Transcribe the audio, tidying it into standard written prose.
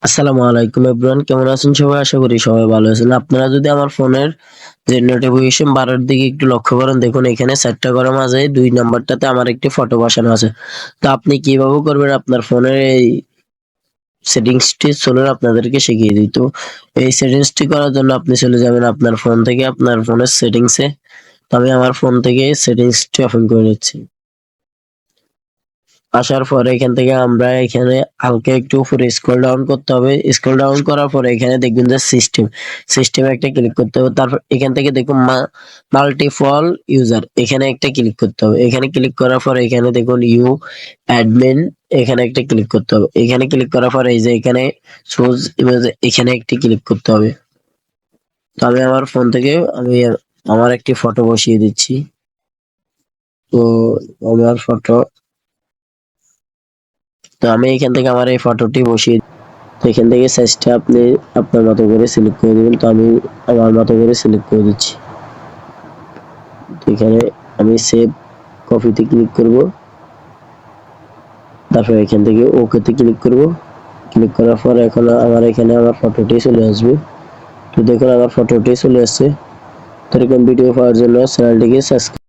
আসসালামু আলাইকুম এভরিওয়ান, কেমন আছেন সবাই? আশা করি সবাই ভালো আছেন। আপনারা যদি আমার ফোনের যে নোটিফিকেশন বারের দিকে একটু লক্ষ্য করেন, দেখুন এখানে সেটটা করার মাঝে 2 নাম্বারটাতে আমার একটি ফটো বসানো আছে। তো আপনি কিভাবে করবেন আপনার ফোনের এই সেটিংসটি চলুন আপনাদেরকে শিখিয়ে দিই। তো এই সেটিংসটি করার জন্য আপনি চলে যাবেন আপনার ফোন থেকে আপনার ফোনের সেটিংসে। তো আমি আমার ফোন থেকে সেটিংসটি ওপেন করে নিচ্ছি। আসার পরে এখান থেকে আমরা এখানে হালকা একটু উপরে স্ক্রল ডাউন করতে হবে। স্ক্রল ডাউন করার পরে এখানে দেখবেন যে সিস্টেমে একটা ক্লিক করতে হবে। তারপর এখান থেকে দেখুন মাল্টিপল ইউজার, এখানে একটা ক্লিক করতে হবে। এখানে ক্লিক করার পরে এখানে দেখুন ইউ অ্যাডমিন, এখানে একটা ক্লিক করতে হবে। এখানে ক্লিক করার পরে এই যে এখানে শোজ ইমেজ, এখানে একটি ক্লিক করতে হবে। তো আমি আমার ফোন থেকে আমি আমার একটি ফটো বসিয়ে দিচ্ছি। তো আমার ফটো, তো আমি এখান থেকে আমার এই ফটোটি বসিয়ে, তো এখান থেকে সাইজটা আপনি আপনার মতো করে সিলেক্ট করে দিবেন। তো আমি আমার মতো করে সিলেক্ট করে দিচ্ছি। তো এখানে আমি সেভ কপিতে ক্লিক করব। তারপর এখান থেকে ওকেতে ক্লিক করব। ক্লিক করার পর এখন আমার এখানে আমার ফটোটি চলে আসবে। তো দেখুন আমার ফটোটি চলে আসছে। তো এরকম ভিডিও পাওয়ার জন্য চ্যানেলটিকে সাবস্ক্রাইব